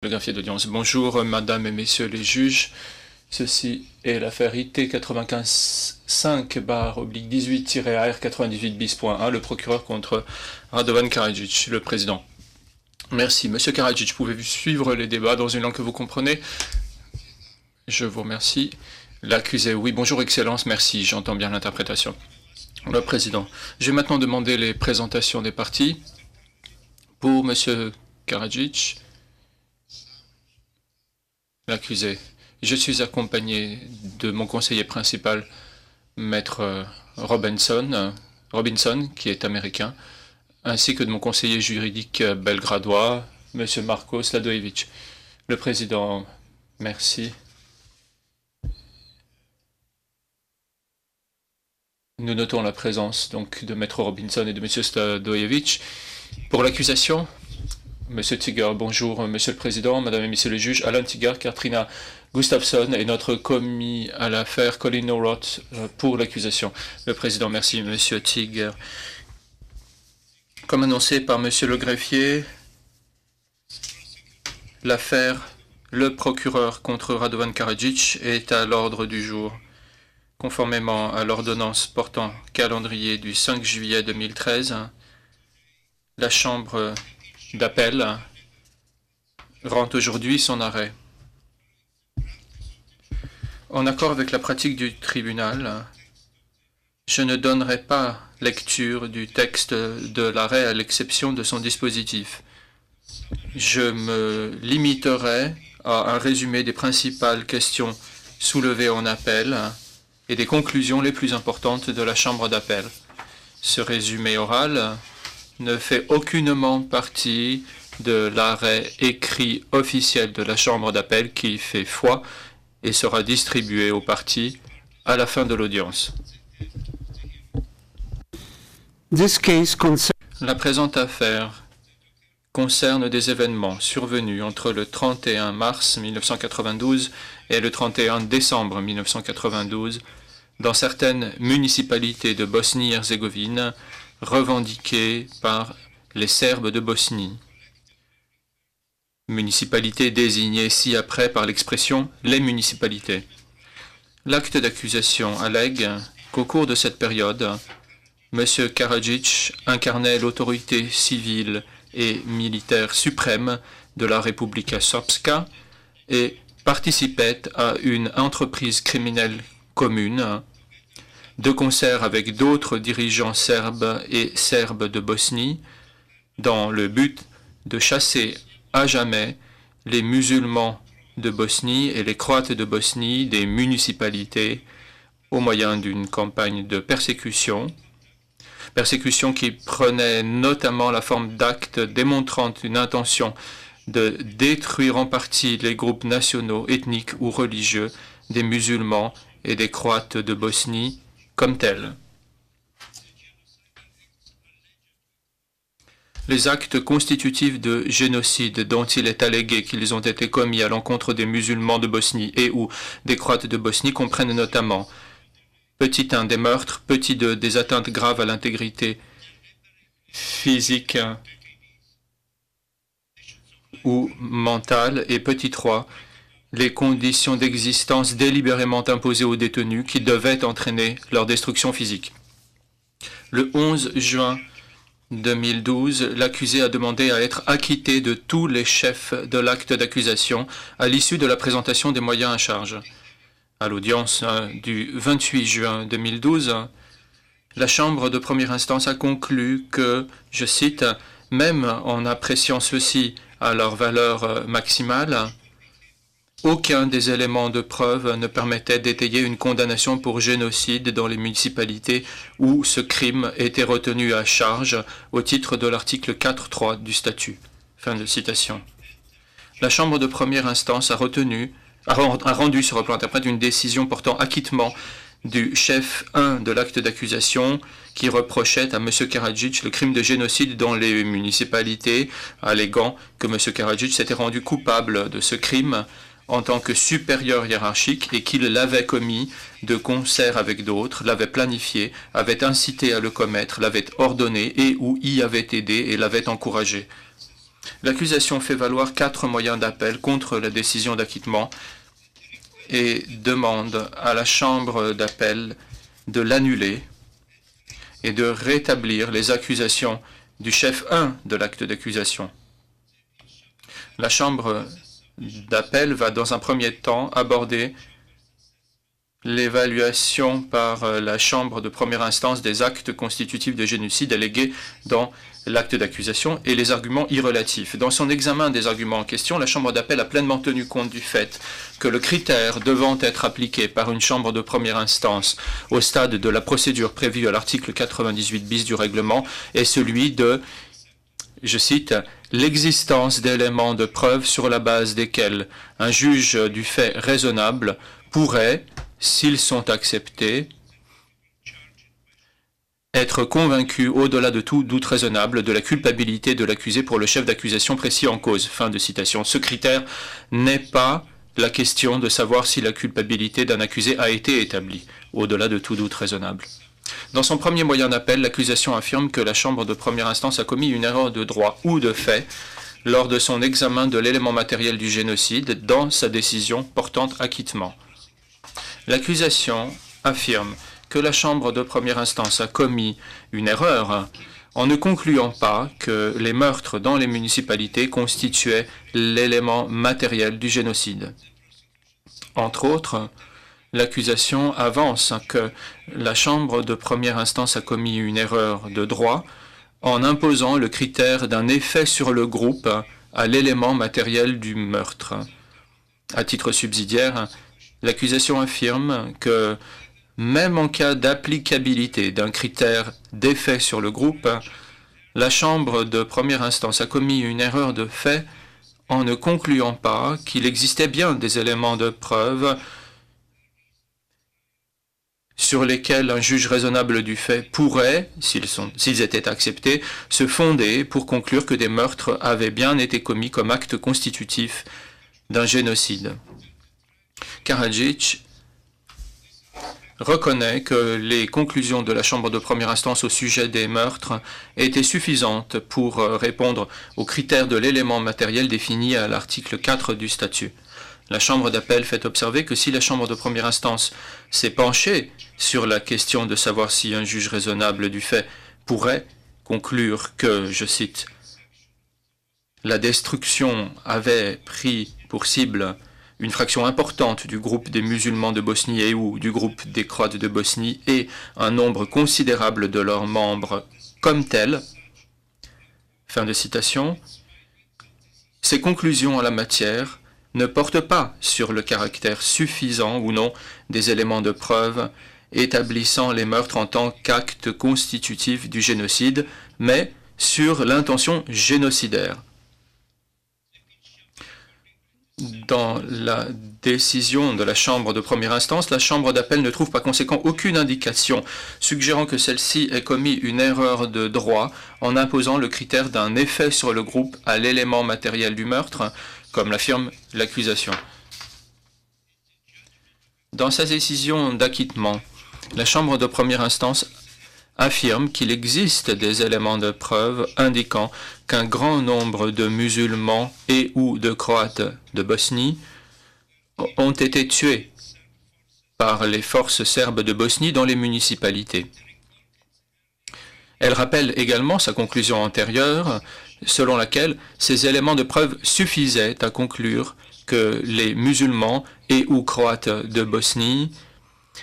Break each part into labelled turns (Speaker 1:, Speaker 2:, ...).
Speaker 1: Le greffier d'audience. Bonjour, madame et messieurs les juges. Ceci est l'affaire IT 95-5/18-AR 98 bis.1, le procureur contre Radovan Karadzic, le président. Merci. Monsieur Karadzic, pouvez-vous suivre les débats dans une langue que vous comprenez? Je vous remercie. L'accusé, oui, bonjour, Excellence, merci, j'entends bien l'interprétation. Le président. Je vais maintenant demander les présentations des parties. Pour monsieur Karadzic, l'accusé. Je suis accompagné de mon conseiller principal, maître Robinson, qui est américain, ainsi que de mon conseiller juridique belgradois, monsieur Marko Sladojevic. Le président, merci. Nous notons la présence donc de maître Robinson et de monsieur Sladojevic. Pour l'accusation, Monsieur Tiger, bonjour, Monsieur le Président, Madame et Messieurs les juges, Alan Tiger, Katrina Gustafsson et notre commis à l'affaire Colin Norroth pour l'accusation. Le Président, merci, Monsieur Tiger. Comme annoncé par Monsieur le greffier, l'affaire le procureur contre Radovan Karadzic est à l'ordre du jour. Conformément à l'ordonnance portant calendrier du 5 juillet 2013, la Chambre d'appel rend aujourd'hui son arrêt. En accord avec la pratique du tribunal, je ne donnerai pas lecture du texte de l'arrêt à l'exception de son dispositif. Je me limiterai à un résumé des principales questions soulevées en appel et des conclusions les plus importantes de la Chambre d'appel. Ce résumé oral ne fait aucunement partie de l'arrêt écrit officiel de la Chambre d'appel qui fait foi et sera distribué aux parties à la fin de l'audience. La présente affaire concerne des événements survenus entre le 31 mars 1992 et le 31 décembre 1992 dans certaines municipalités de Bosnie-Herzégovine revendiquées par les Serbes de Bosnie. Municipalités désignées ci-après par l'expression « les municipalités ». L'acte d'accusation allègue qu'au cours de cette période, M. Karadzic incarnait l'autorité civile et militaire suprême de la Republika Srpska et participait à une entreprise criminelle commune de concert avec d'autres dirigeants serbes et serbes de Bosnie, dans le but de chasser à jamais les musulmans de Bosnie et les Croates de Bosnie des municipalités au moyen d'une campagne de persécution qui prenait notamment la forme d'actes démontrant une intention de détruire en partie les groupes nationaux, ethniques ou religieux des musulmans et des Croates de Bosnie comme tels. Les actes constitutifs de génocide dont il est allégué qu'ils ont été commis à l'encontre des musulmans de Bosnie et ou des Croates de Bosnie comprennent notamment petit 1 des meurtres, petit 2 des atteintes graves à l'intégrité physique ou mentale et petit 3 les conditions d'existence délibérément imposées aux détenus qui devaient entraîner leur destruction physique. Le 11 juin 2012, l'accusé a demandé à être acquitté de tous les chefs de l'acte d'accusation à l'issue de la présentation des moyens à charge. À l'audience du 28 juin 2012, la Chambre de première instance a conclu que, je cite, « Même en appréciant ceux-ci à leur valeur maximale, aucun des éléments de preuve ne permettait d'étayer une condamnation pour génocide dans les municipalités où ce crime était retenu à charge au titre de l'article 4.3 du statut. » Fin de citation. La Chambre de première instance a rendu sur le plan interprète une décision portant acquittement du chef 1 de l'acte d'accusation qui reprochait à M. Karadzic le crime de génocide dans les municipalités, alléguant que M. Karadzic s'était rendu coupable de ce crime en tant que supérieur hiérarchique et qu'il l'avait commis de concert avec d'autres, l'avait planifié, avait incité à le commettre, l'avait ordonné et ou y avait aidé et l'avait encouragé. L'accusation fait valoir 4 moyens d'appel contre la décision d'acquittement et demande à la Chambre d'appel de l'annuler et de rétablir les accusations du chef 1 de l'acte d'accusation. La Chambre d'appel va dans un premier temps aborder l'évaluation par la Chambre de première instance des actes constitutifs de génocide allégués dans l'acte d'accusation et les arguments y relatifs. Dans son examen des arguments en question, la Chambre d'appel a pleinement tenu compte du fait que le critère devant être appliqué par une Chambre de première instance au stade de la procédure prévue à l'article 98 bis du règlement est celui de, je cite, « l'existence d'éléments de preuve sur la base desquels un juge du fait raisonnable pourrait, s'ils sont acceptés, être convaincu au-delà de tout doute raisonnable de la culpabilité de l'accusé pour le chef d'accusation précis en cause. » Fin de citation. Ce critère n'est pas la question de savoir si la culpabilité d'un accusé a été établie, au-delà de tout doute raisonnable. Dans son premier moyen d'appel, l'accusation affirme que la Chambre de première instance a commis une erreur de droit ou de fait lors de son examen de l'élément matériel du génocide dans sa décision portant acquittement. L'accusation affirme que la Chambre de première instance a commis une erreur en ne concluant pas que les meurtres dans les municipalités constituaient l'élément matériel du génocide. Entre autres, l'accusation avance que la Chambre de première instance a commis une erreur de droit en imposant le critère d'un effet sur le groupe à l'élément matériel du meurtre. À titre subsidiaire, l'accusation affirme que, même en cas d'applicabilité d'un critère d'effet sur le groupe, la Chambre de première instance a commis une erreur de fait en ne concluant pas qu'il existait bien des éléments de preuve sur lesquels un juge raisonnable du fait pourrait, s'ils étaient acceptés, se fonder pour conclure que des meurtres avaient bien été commis comme acte constitutif d'un génocide. Karadzic reconnaît que les conclusions de la Chambre de première instance au sujet des meurtres étaient suffisantes pour répondre aux critères de l'élément matériel défini à l'article 4 du statut. La Chambre d'appel fait observer que si la Chambre de première instance s'est penchée sur la question de savoir si un juge raisonnable du fait pourrait conclure que, je cite, « la destruction avait pris pour cible une fraction importante du groupe des musulmans de Bosnie et ou du groupe des Croates de Bosnie et un nombre considérable de leurs membres comme tels. » Fin de citation. Ces conclusions en la matière ne portent pas sur le caractère suffisant ou non des éléments de preuve établissant les meurtres en tant qu'acte constitutif du génocide, mais sur l'intention génocidaire. Dans la décision de la Chambre de première instance, la Chambre d'appel ne trouve par conséquent aucune indication suggérant que celle-ci ait commis une erreur de droit en imposant le critère d'un effet sur le groupe à l'élément matériel du meurtre, comme l'affirme l'accusation. Dans sa décision d'acquittement, la Chambre de première instance affirme qu'il existe des éléments de preuve indiquant qu'un grand nombre de musulmans et ou de Croates de Bosnie ont été tués par les forces serbes de Bosnie dans les municipalités. Elle rappelle également sa conclusion antérieure, selon laquelle ces éléments de preuve suffisaient à conclure que les musulmans et ou Croates de Bosnie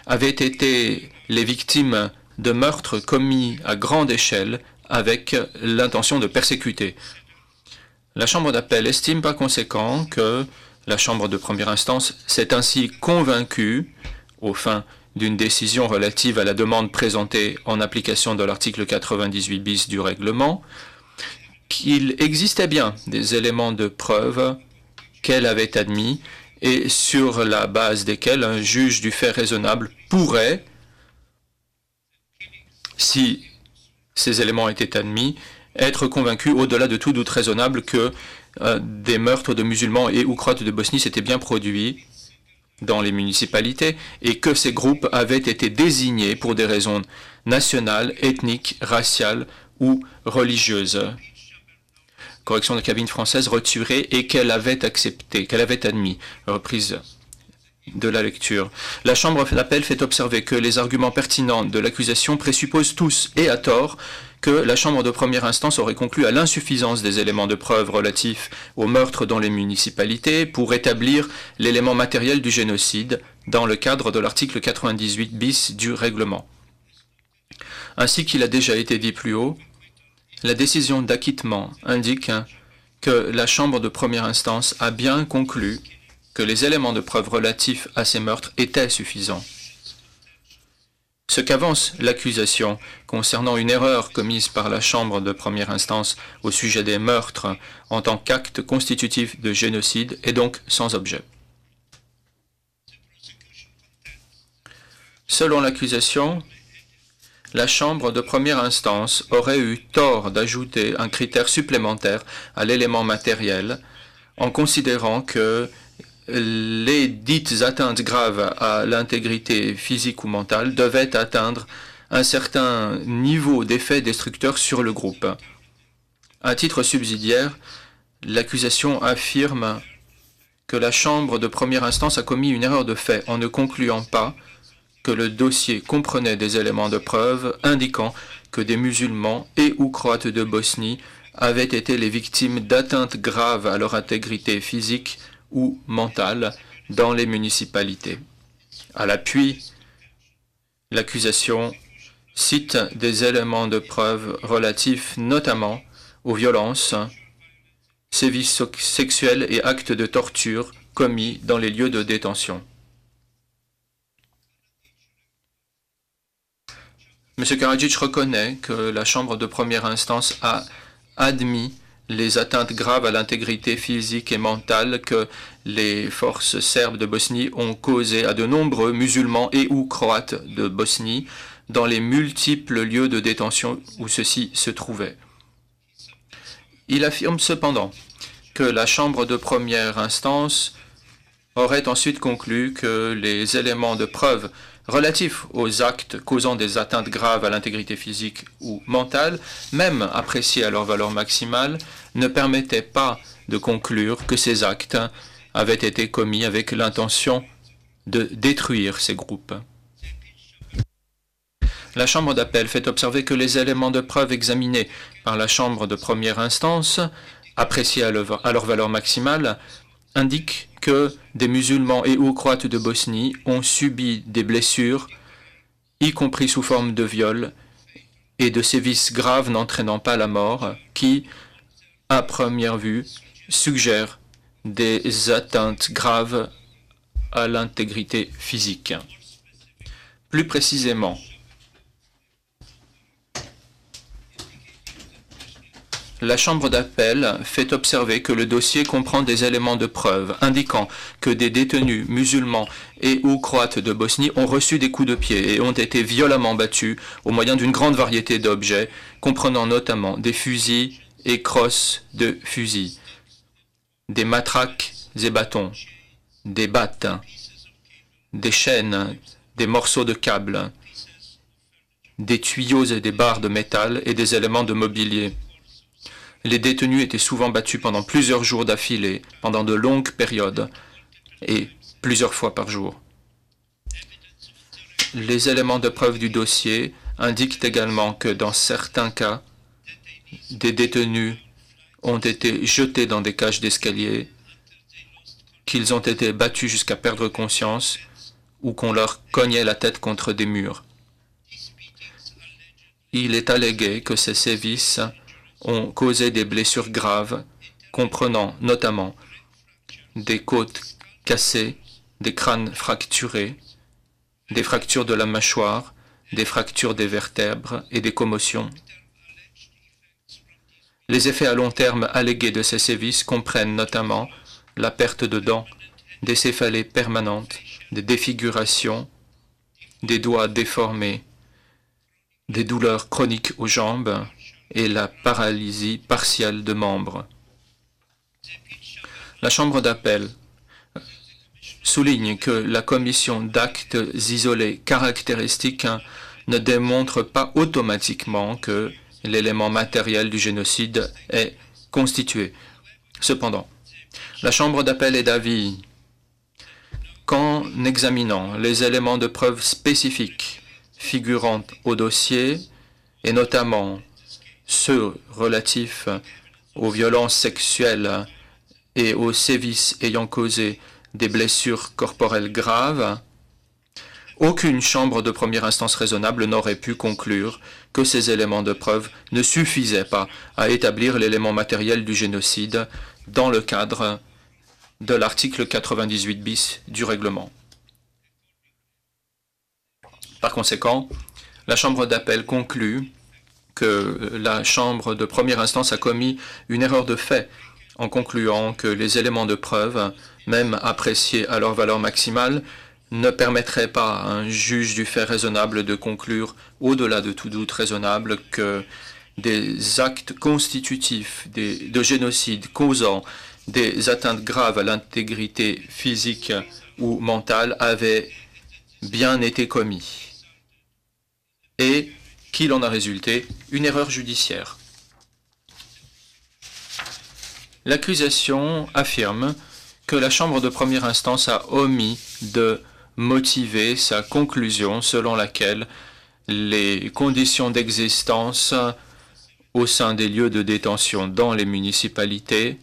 Speaker 1: avaient été les victimes de meurtres commis à grande échelle avec l'intention de persécuter. La Chambre d'appel estime par conséquent que la Chambre de première instance s'est ainsi convaincue, aux fins d'une décision relative à la demande présentée en application de l'article 98 bis du règlement, qu'il existait bien des éléments de preuve qu'elle avait admis et sur la base desquels un juge du fait raisonnable pourrait, si ces éléments étaient admis, être convaincu au-delà de tout doute raisonnable que des meurtres de musulmans et ou croates de Bosnie s'étaient bien produits dans les municipalités et que ces groupes avaient été désignés pour des raisons nationales, ethniques, raciales ou religieuses. correction de cabine française retirée et qu'elle avait accepté, qu'elle avait admis. Reprise de la lecture. La Chambre d'appel fait observer que les arguments pertinents de l'accusation présupposent tous, et à tort, que la Chambre de première instance aurait conclu à l'insuffisance des éléments de preuve relatifs au meurtre dans les municipalités pour établir l'élément matériel du génocide dans le cadre de l'article 98 bis du règlement. Ainsi qu'il a déjà été dit plus haut, la décision d'acquittement indique que la Chambre de première instance a bien conclu que les éléments de preuve relatifs à ces meurtres étaient suffisants. Ce qu'avance l'accusation concernant une erreur commise par la Chambre de première instance au sujet des meurtres en tant qu'acte constitutif de génocide est donc sans objet. Selon l'accusation, la Chambre de première instance aurait eu tort d'ajouter un critère supplémentaire à l'élément matériel en considérant que les dites atteintes graves à l'intégrité physique ou mentale devaient atteindre un certain niveau d'effet destructeur sur le groupe. À titre subsidiaire, l'accusation affirme que la Chambre de première instance a commis une erreur de fait en ne concluant pas que le dossier comprenait des éléments de preuve indiquant que des musulmans et ou croates de Bosnie avaient été les victimes d'atteintes graves à leur intégrité physique ou mentale dans les municipalités. À l'appui, l'accusation cite des éléments de preuve relatifs notamment aux violences, sévices sexuels et actes de torture commis dans les lieux de détention. M. Karadzic reconnaît que la Chambre de première instance a admis les atteintes graves à l'intégrité physique et mentale que les forces serbes de Bosnie ont causées à de nombreux musulmans et ou croates de Bosnie dans les multiples lieux de détention où ceux-ci se trouvaient. Il affirme cependant que la Chambre de première instance aurait ensuite conclu que les éléments de preuve relatifs aux actes causant des atteintes graves à l'intégrité physique ou mentale, même appréciés à leur valeur maximale, ne permettaient pas de conclure que ces actes avaient été commis avec l'intention de détruire ces groupes. La Chambre d'appel fait observer que les éléments de preuve examinés par la Chambre de première instance, appréciés à leur valeur maximale, indiquent que des musulmans et ou croates de Bosnie ont subi des blessures, y compris sous forme de viol, et de sévices graves n'entraînant pas la mort, qui, à première vue, suggèrent des atteintes graves à l'intégrité physique. Plus précisément, la Chambre d'appel fait observer que le dossier comprend des éléments de preuve indiquant que des détenus musulmans et ou croates de Bosnie ont reçu des coups de pied et ont été violemment battus au moyen d'une grande variété d'objets, comprenant notamment des fusils et crosses de fusils, des matraques et bâtons, des battes, des chaînes, des morceaux de câbles, des tuyaux et des barres de métal et des éléments de mobilier. Les détenus étaient souvent battus pendant plusieurs jours d'affilée, pendant de longues périodes, et plusieurs fois par jour. Les éléments de preuve du dossier indiquent également que dans certains cas, des détenus ont été jetés dans des cages d'escalier, qu'ils ont été battus jusqu'à perdre conscience ou qu'on leur cognait la tête contre des murs. Il est allégué que ces sévices ont causé des blessures graves, comprenant notamment des côtes cassées, des crânes fracturés, des fractures de la mâchoire, des fractures des vertèbres et des commotions. Les effets à long terme allégués de ces sévices comprennent notamment la perte de dents, des céphalées permanentes, des défigurations, des doigts déformés, des douleurs chroniques aux jambes, et la paralysie partielle de membres. La Chambre d'appel souligne que la commission d'actes isolés caractéristiques ne démontre pas automatiquement que l'élément matériel du génocide est constituée. Cependant, la Chambre d'appel est d'avis qu'en examinant les éléments de preuve spécifiques figurant au dossier, et notamment ceux relatifs aux violences sexuelles et aux sévices ayant causé des blessures corporelles graves, aucune chambre de première instance raisonnable n'aurait pu conclure que ces éléments de preuve ne suffisaient pas à établir l'élément matériel du génocide dans le cadre de l'article 98 bis du règlement. Par conséquent, la Chambre d'appel conclut que la Chambre de première instance a commis une erreur de fait en concluant que les éléments de preuve, même appréciés à leur valeur maximale, ne permettraient pas à un juge du fait raisonnable de conclure, au-delà de tout doute raisonnable, que des actes constitutifs de génocide causant des atteintes graves à l'intégrité physique ou mentale avaient bien été commis et qu'il en a résulté une erreur judiciaire. L'accusation affirme que la Chambre de première instance a omis de motiver sa conclusion selon laquelle les conditions d'existence au sein des lieux de détention dans les municipalités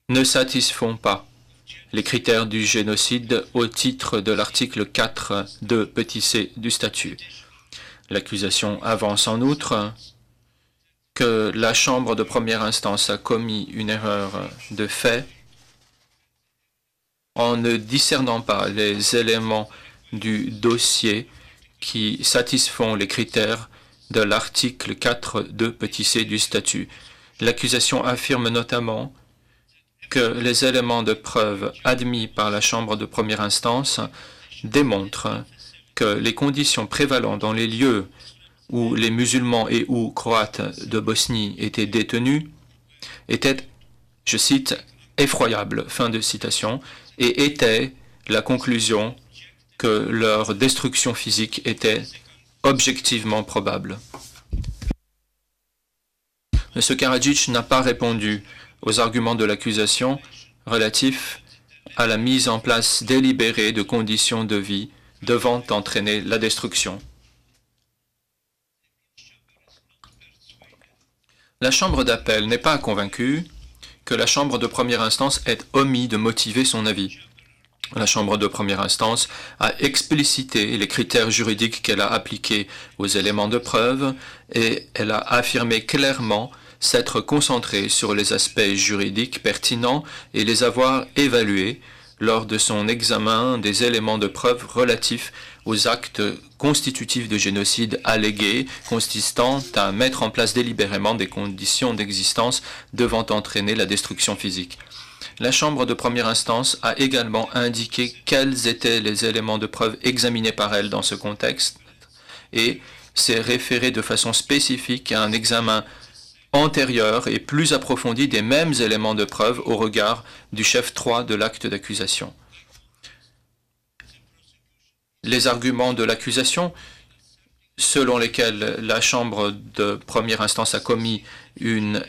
Speaker 1: ne satisfont pas les critères du génocide au titre de l'article 4 de petit c du statut. L'accusation avance en outre que la Chambre de première instance a commis une erreur de fait en ne discernant pas les éléments du dossier qui satisfont les critères de l'article 4 de petit c du statut. L'accusation affirme notamment que les éléments de preuve admis par la Chambre de première instance démontrent que les conditions prévalant dans les lieux où les musulmans et ou croates de Bosnie étaient détenus étaient, je cite, effroyables, fin de citation, et était la conclusion que leur destruction physique était objectivement probable. M. Karadzic n'a pas répondu aux arguments de l'accusation relatifs à la mise en place délibérée de conditions de vie devant entraîner la destruction. La Chambre d'appel n'est pas convaincue que la Chambre de première instance ait omis de motiver son avis. La Chambre de première instance a explicité les critères juridiques qu'elle a appliqués aux éléments de preuve et elle a affirmé clairement s'être concentrée sur les aspects juridiques pertinents et les avoir évalués lors de son examen des éléments de preuve relatifs aux actes constitutifs de génocide allégués, consistant à mettre en place délibérément des conditions d'existence devant entraîner la destruction physique. La Chambre de première instance a également indiqué quels étaient les éléments de preuve examinés par elle dans ce contexte et s'est référé de façon spécifique à un examen antérieur et plus approfondi des mêmes éléments de preuve au regard du chef 3 de l'acte d'accusation. Les arguments de l'accusation, selon lesquels la Chambre de première instance a commis une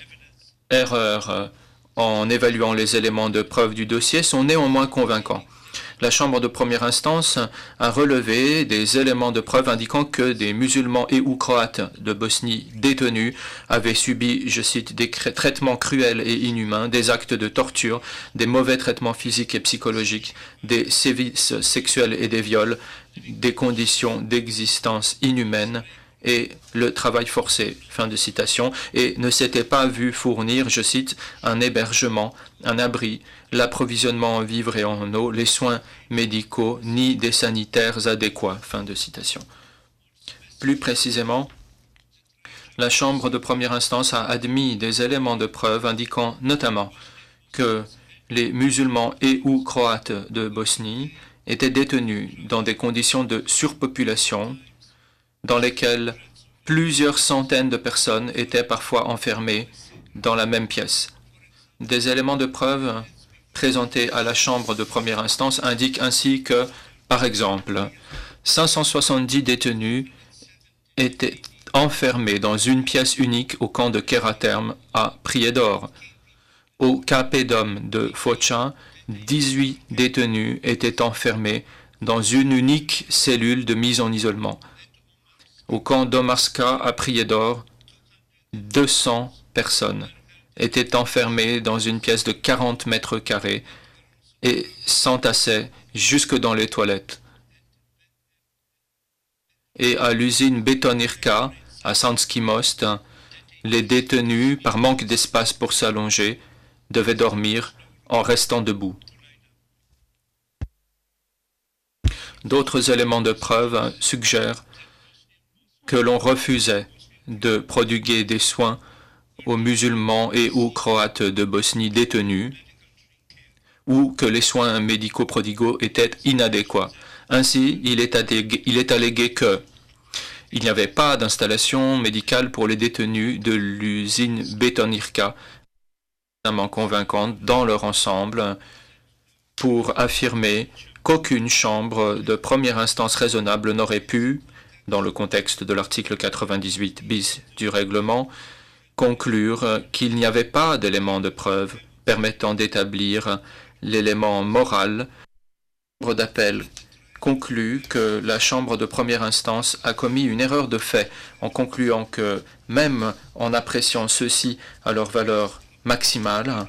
Speaker 1: erreur en évaluant les éléments de preuve du dossier, sont néanmoins convaincants. La Chambre de première instance a relevé des éléments de preuve indiquant que des musulmans et ou croates de Bosnie détenus avaient subi, je cite, des traitements cruels et inhumains, des actes de torture, des mauvais traitements physiques et psychologiques, des sévices sexuels et des viols, des conditions d'existence inhumaines et le travail forcé, fin de citation, et ne s'était pas vu fournir, je cite, un hébergement, un abri, l'approvisionnement en vivres et en eau, les soins médicaux, ni des sanitaires adéquats, fin de citation. Plus précisément, la Chambre de première instance a admis des éléments de preuve indiquant notamment que les musulmans et ou croates de Bosnie étaient détenus dans des conditions de surpopulation dans lesquelles plusieurs centaines de personnes étaient parfois enfermées dans la même pièce. Des éléments de preuve présentés à la Chambre de première instance indiquent ainsi que, par exemple, 570 détenus étaient enfermés dans une pièce unique au camp de Keraterm à Prijedor. Au Capedum de Foča, 18 détenus étaient enfermés dans une unique cellule de mise en isolement. Au camp d'Omarska à Prijedor, 200 personnes étaient enfermées dans une pièce de 40 mètres carrés et s'entassaient jusque dans les toilettes. Et à l'usine Betonirka, à Sanski Most, les détenus, par manque d'espace pour s'allonger, devaient dormir en restant debout. D'autres éléments de preuve suggèrent que l'on refusait de prodiguer des soins aux musulmans et aux croates de Bosnie détenus, ou que les soins médicaux prodigués étaient inadéquats. Ainsi, il est allégué que il n'y avait pas d'installation médicale pour les détenus de l'usine Betonirka, extrêmement convaincante dans leur ensemble pour affirmer qu'aucune chambre de première instance raisonnable n'aurait pu, dans le contexte de l'article 98 bis du règlement, conclure qu'il n'y avait pas d'éléments de preuve permettant d'établir l'élément moral. La Chambre d'appel conclut que la Chambre de première instance a commis une erreur de fait en concluant que, même en appréciant ceux-ci à leur valeur maximale,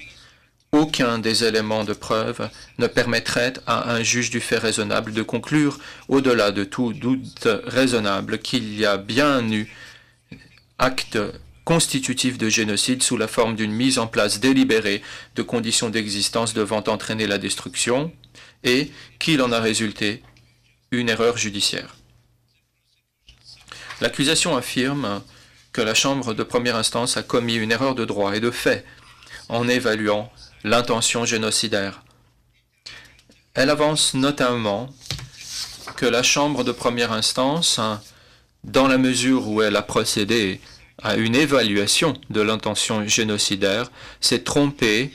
Speaker 1: aucun des éléments de preuve ne permettrait à un juge du fait raisonnable de conclure, au-delà de tout doute raisonnable, qu'il y a bien eu acte constitutif de génocide sous la forme d'une mise en place délibérée de conditions d'existence devant entraîner la destruction et qu'il en a résulté une erreur judiciaire. L'accusation affirme que la Chambre de première instance a commis une erreur de droit et de fait en évaluant l'intention génocidaire. Elle avance notamment que la Chambre de première instance, dans la mesure où elle a procédé à une évaluation de l'intention génocidaire, s'est trompée,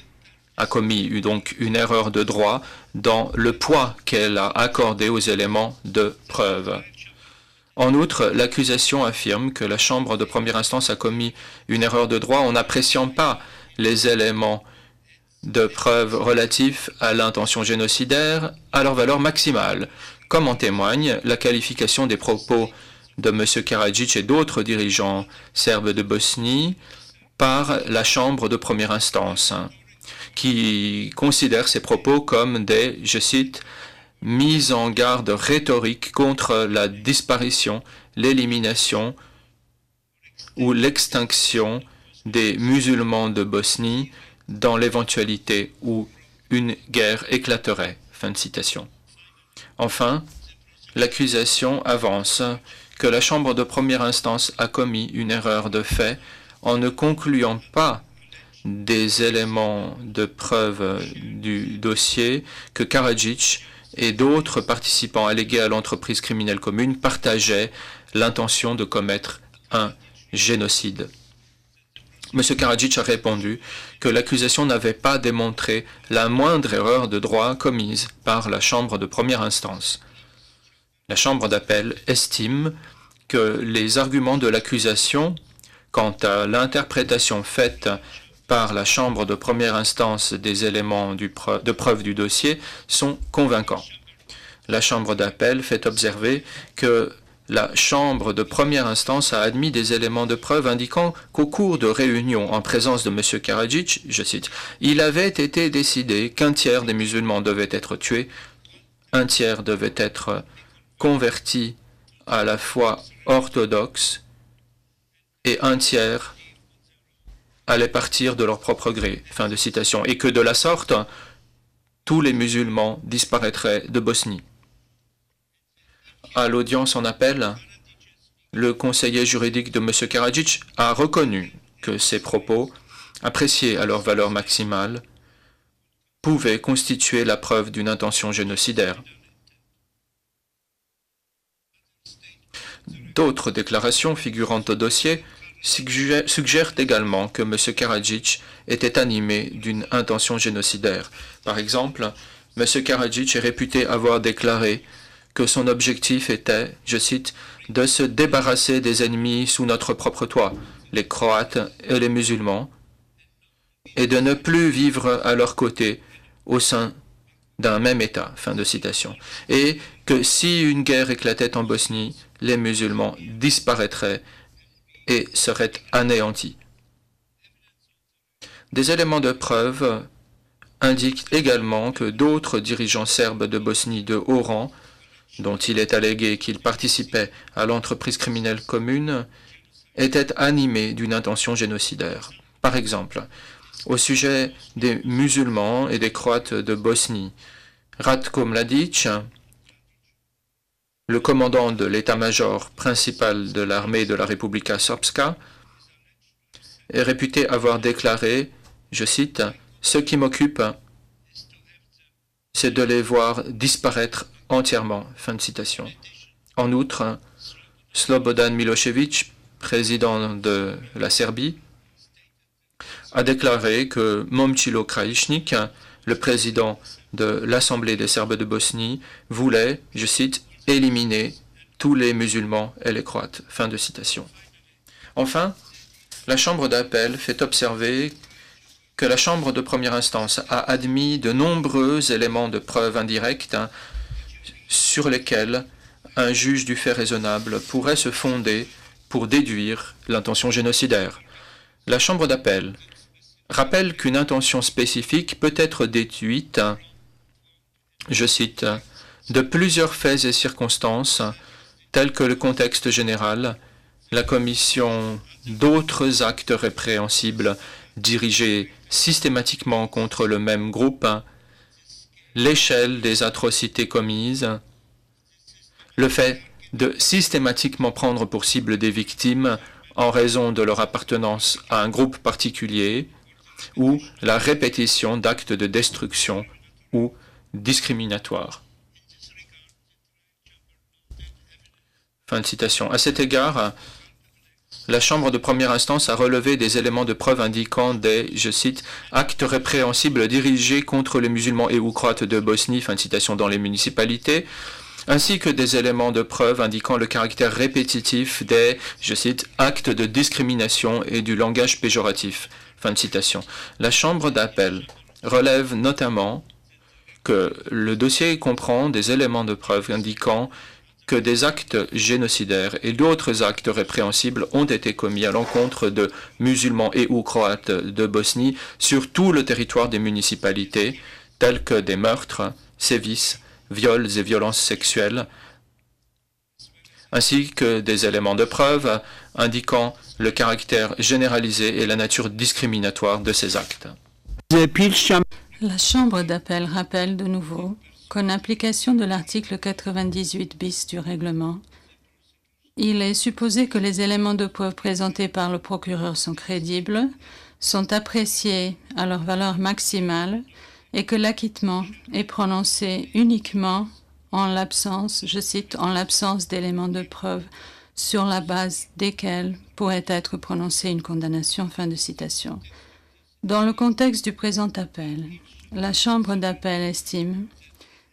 Speaker 1: a commis donc une erreur de droit dans le poids qu'elle a accordé aux éléments de preuve. En outre, l'accusation affirme que la Chambre de première instance a commis une erreur de droit en n'appréciant pas les éléments de preuve relatifs à l'intention génocidaire à leur valeur maximale, comme en témoigne la qualification des propos de M. Karadzic et d'autres dirigeants serbes de Bosnie par la Chambre de première instance, qui considère ces propos comme des, je cite, « mises en garde rhétoriques contre la disparition, l'élimination ou l'extinction des musulmans de Bosnie dans l'éventualité où une guerre éclaterait. » Fin de citation. Enfin, l'accusation avance que la Chambre de première instance a commis une erreur de fait en ne concluant pas des éléments de preuve du dossier que Karadzic et d'autres participants allégués à l'entreprise criminelle commune partageaient l'intention de commettre un génocide. M. Karadzic a répondu que l'accusation n'avait pas démontré la moindre erreur de droit commise par la Chambre de première instance. La Chambre d'appel estime que les arguments de l'accusation quant à l'interprétation faite par la Chambre de première instance des éléments de preuve du dossier sont convaincants. La Chambre d'appel fait observer que la Chambre de première instance a admis des éléments de preuve indiquant qu'au cours de réunions en présence de M. Karadzic, je cite, « il avait été décidé qu'un tiers des musulmans devaient être tués, un tiers devait être converti à la foi orthodoxe et un tiers allait partir de leur propre gré. » Fin de citation. Et que de la sorte, tous les musulmans disparaîtraient de Bosnie. À l'audience en appel, le conseiller juridique de M. Karadzic a reconnu que ces propos, appréciés à leur valeur maximale, pouvaient constituer la preuve d'une intention génocidaire. D'autres déclarations figurant au dossier suggèrent également que M. Karadzic était animé d'une intention génocidaire. Par exemple, M. Karadzic est réputé avoir déclaré que son objectif était, je cite, « de se débarrasser des ennemis sous notre propre toit, les Croates et les musulmans, et de ne plus vivre à leur côté au sein d'un même État », fin de citation, et que si une guerre éclatait en Bosnie, les musulmans disparaîtraient et seraient anéantis. Des éléments de preuve indiquent également que d'autres dirigeants serbes de Bosnie de haut rang, dont il est allégué qu'ils participaient à l'entreprise criminelle commune, étaient animés d'une intention génocidaire. Par exemple, au sujet des musulmans et des Croates de Bosnie, Ratko Mladic, le commandant de l'état-major principal de l'armée de la Republika Srpska, est réputé avoir déclaré, je cite, « Ce qui m'occupe, c'est de les voir disparaître entièrement ». Fin de citation. En outre, Slobodan Milošević, président de la Serbie, a déclaré que Momčilo Krajišnik, le président de l'Assemblée des Serbes de Bosnie, voulait, je cite, « éliminer tous les musulmans et les Croates ». Fin de citation. Enfin, la Chambre d'appel fait observer que la Chambre de première instance a admis de nombreux éléments de preuve indirectes sur lesquels un juge du fait raisonnable pourrait se fonder pour déduire l'intention génocidaire. La Chambre d'appel rappelle qu'une intention spécifique peut être déduite, je cite, « de plusieurs faits et circonstances, tels que le contexte général, la commission d'autres actes répréhensibles dirigés systématiquement contre le même groupe, l'échelle des atrocités commises, le fait de systématiquement prendre pour cible des victimes en raison de leur appartenance à un groupe particulier, ou la répétition d'actes de destruction ou discriminatoires. » Fin de citation. À cet égard, la Chambre de première instance a relevé des éléments de preuve indiquant des, je cite, « actes répréhensibles dirigés contre les musulmans et ou croates de Bosnie », fin de citation, dans les municipalités, ainsi que des éléments de preuve indiquant le caractère répétitif des, je cite, « actes de discrimination et du langage péjoratif », fin de citation. La Chambre d'appel relève notamment que le dossier comprend des éléments de preuve indiquant que des actes génocidaires et d'autres actes répréhensibles ont été commis à l'encontre de musulmans et ou croates de Bosnie sur tout le territoire des municipalités, tels que des meurtres, sévices, viols et violences sexuelles, ainsi que des éléments de preuve indiquant le caractère généralisé et la nature discriminatoire de ces actes.
Speaker 2: La Chambre d'appel rappelle de nouveau qu'en application de l'article 98 bis du règlement, il est supposé que les éléments de preuve présentés par le procureur sont crédibles, sont appréciés à leur valeur maximale et que l'acquittement est prononcé uniquement en l'absence, je cite, « en l'absence d'éléments de preuve sur la base desquels pourrait être prononcée une condamnation ». Fin de citation. Dans le contexte du présent appel, la Chambre d'appel estime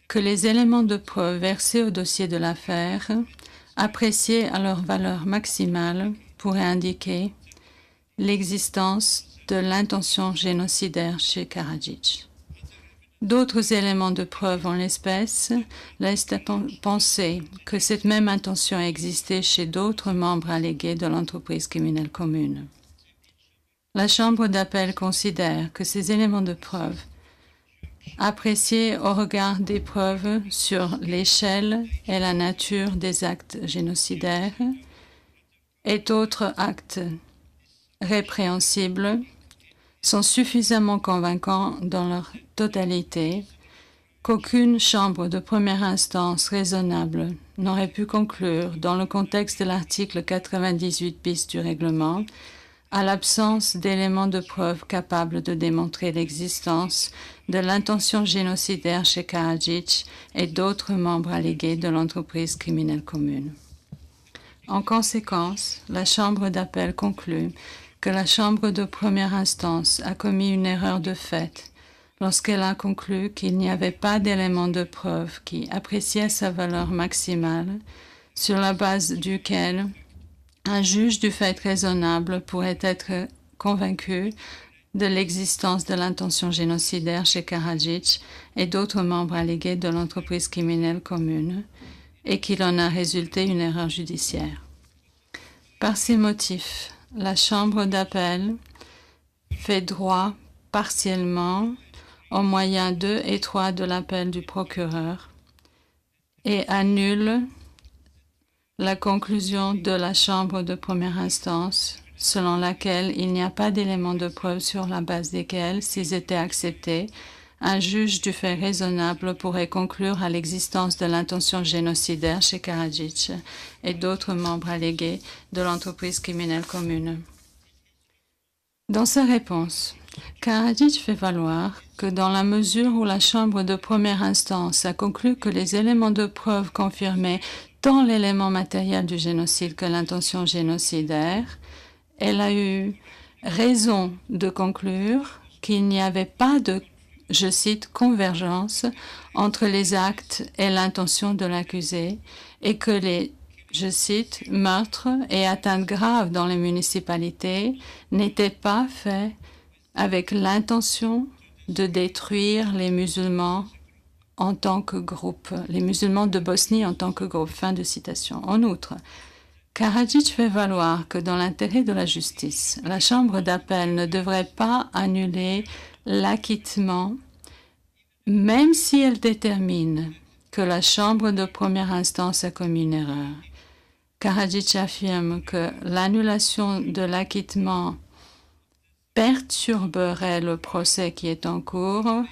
Speaker 2: que les éléments de preuve versés au dossier de l'affaire, appréciés à leur valeur maximale, pourraient indiquer l'existence de l'intention génocidaire chez Karadzic. D'autres éléments de preuve en l'espèce laissent à penser que cette même intention existait chez d'autres membres allégués de l'entreprise criminelle commune. La Chambre d'appel considère que ces éléments de preuve, appréciés au regard des preuves sur l'échelle et la nature des actes génocidaires et d'autres actes répréhensibles, sont suffisamment convaincants dans leur totalité qu'aucune chambre de première instance raisonnable n'aurait pu conclure, dans le contexte de l'article 98 bis du règlement, à l'absence d'éléments de preuve capables de démontrer l'existence de l'intention génocidaire chez Karadzic et d'autres membres allégués de l'entreprise criminelle commune. En conséquence, la Chambre d'appel conclut que la Chambre de première instance a commis une erreur de fait lorsqu'elle a conclu qu'il n'y avait pas d'élément de preuve qui appréciait sa valeur maximale, sur la base duquel un juge du fait raisonnable pourrait être convaincu de l'existence de l'intention génocidaire chez Karadzic et d'autres membres allégués de l'entreprise criminelle commune, et qu'il en a résulté une erreur judiciaire. Par ces motifs, la Chambre d'appel fait droit partiellement aux moyens 2 et 3 de l'appel du procureur et annule la conclusion de la Chambre de première instance selon laquelle il n'y a pas d'éléments de preuve sur la base desquels, s'ils étaient acceptés, un juge du fait raisonnable pourrait conclure à l'existence de l'intention génocidaire chez Karadzic et d'autres membres allégués de l'entreprise criminelle commune. Dans sa réponse, Karadzic fait valoir que dans la mesure où la Chambre de première instance a conclu que les éléments de preuve confirmaient tant l'élément matériel du génocide que l'intention génocidaire, elle a eu raison de conclure qu'il n'y avait pas de, je cite, convergence entre les actes et l'intention de l'accusé et que les, je cite, meurtres et atteintes graves dans les municipalités n'étaient pas faits avec l'intention de détruire les musulmans en tant que groupe, les musulmans de Bosnie en tant que groupe. Fin de citation. En outre, Karadzic fait valoir que dans l'intérêt de la justice, la Chambre d'appel ne devrait pas annuler l'acquittement, même si elle détermine que la Chambre de première instance a commis une erreur. Karadzic affirme que l'annulation de l'acquittement perturberait le procès qui est en cours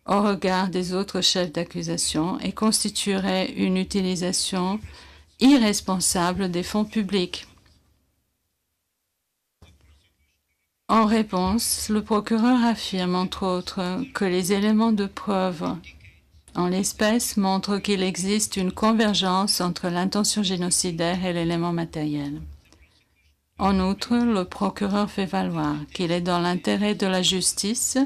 Speaker 2: au regard des autres chefs d'accusation et constituerait une utilisation irresponsable des fonds publics. En réponse, le procureur affirme entre autres que les éléments de preuve en l'espèce montrent qu'il existe une convergence entre l'intention génocidaire et l'élément matériel. En outre, le procureur fait valoir qu'il est dans l'intérêt de la justice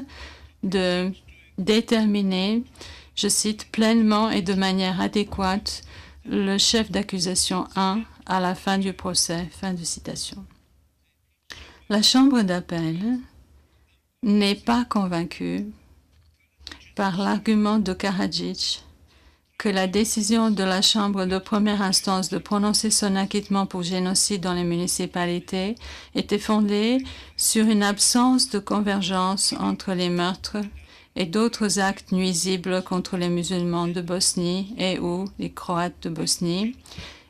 Speaker 2: de déterminer, je cite, pleinement et de manière adéquate le chef d'accusation 1 à la fin du procès. Fin de citation. La Chambre d'appel n'est pas convaincue par l'argument de Karadzic que la décision de la Chambre de première instance de prononcer son acquittement pour génocide dans les municipalités était fondée sur une absence de convergence entre les meurtres et d'autres actes nuisibles contre les musulmans de Bosnie et ou les Croates de Bosnie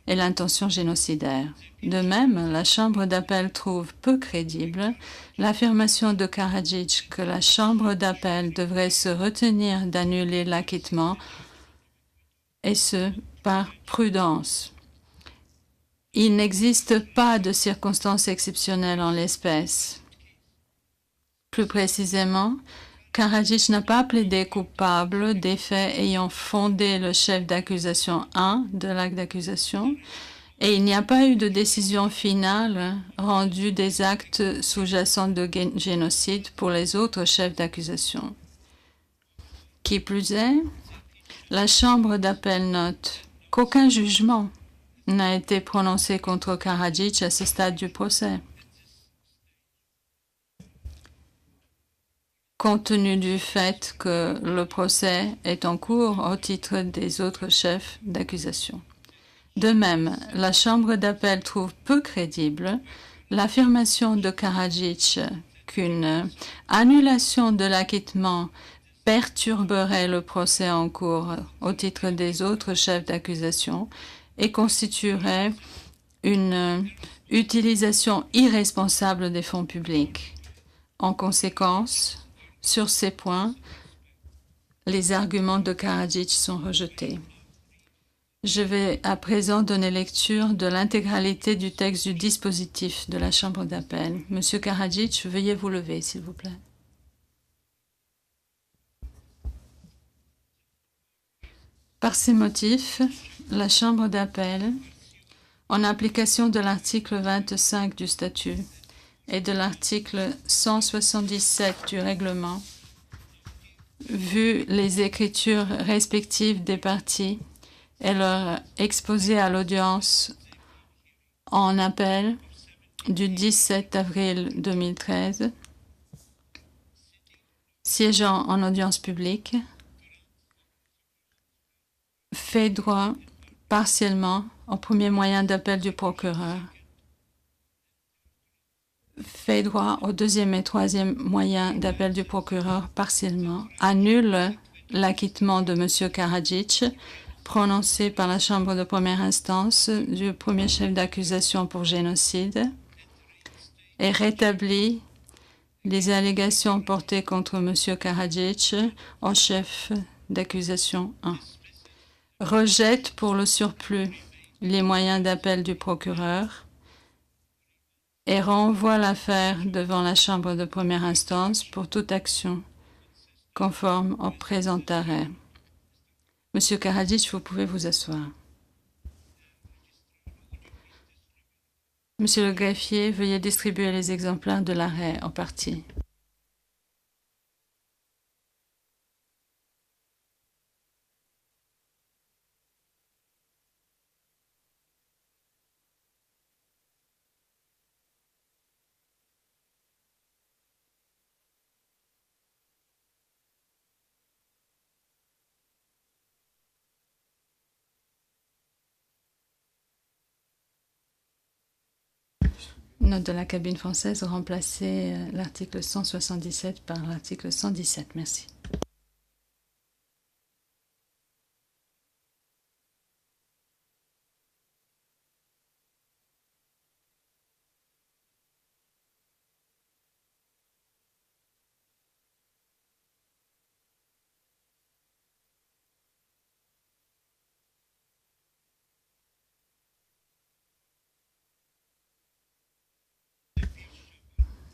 Speaker 2: et l'intention génocidaire. De même, la Chambre d'appel trouve peu crédible l'affirmation de Karadzic que la Chambre d'appel devrait se retenir d'annuler l'acquittement et ce, par prudence. Il n'existe pas de circonstances exceptionnelles en l'espèce. Plus précisément, Karadzic n'a pas plaidé coupable des faits ayant fondé le chef d'accusation 1 de l'acte d'accusation et il n'y a pas eu de décision finale rendue des actes sous-jacents de génocide pour les autres chefs d'accusation. Qui plus est, la Chambre d'appel note qu'aucun jugement n'a été prononcé contre Karadzic à ce stade du procès. Compte tenu du fait que le procès est en cours au titre des autres chefs d'accusation. De même, la Chambre d'appel trouve peu crédible l'affirmation de Karadzic qu'une annulation de l'acquittement perturberait le procès en cours au titre des autres chefs d'accusation et constituerait une utilisation irresponsable des fonds publics. En conséquence, sur ces points, les arguments de Karadzic sont rejetés. Je vais à présent donner lecture de l'intégralité du texte du dispositif de la Chambre d'appel. Monsieur Karadzic, veuillez vous lever, s'il vous plaît. Par ces motifs, la Chambre d'appel, en application de l'article 25 du statut et de l'article 177 du règlement, vu les écritures respectives des parties et leur exposé à l'audience en appel du 17 avril 2013, siégeant en audience publique, fait droit partiellement au premier moyen d'appel du procureur, fait droit au deuxième et troisième moyen d'appel du procureur partiellement, annule l'acquittement de M. Karadzic prononcé par la Chambre de première instance du premier chef d'accusation pour génocide et rétablit les allégations portées contre M. Karadzic au chef d'accusation 1. Rejette pour le surplus les moyens d'appel du procureur et renvoie l'affaire devant la Chambre de première instance pour toute action conforme au présent arrêt. Monsieur Karadzic, vous pouvez vous asseoir. Monsieur le greffier, veuillez distribuer les exemplaires de l'arrêt aux parties. Note de la cabine française, remplacer l'article 177 par l'article 117. Merci.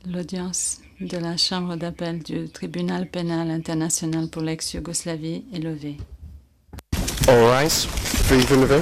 Speaker 2: L'audience de la Chambre d'appel du Tribunal pénal international pour l'ex-Yougoslavie est levée.
Speaker 3: All rise. Please be levée.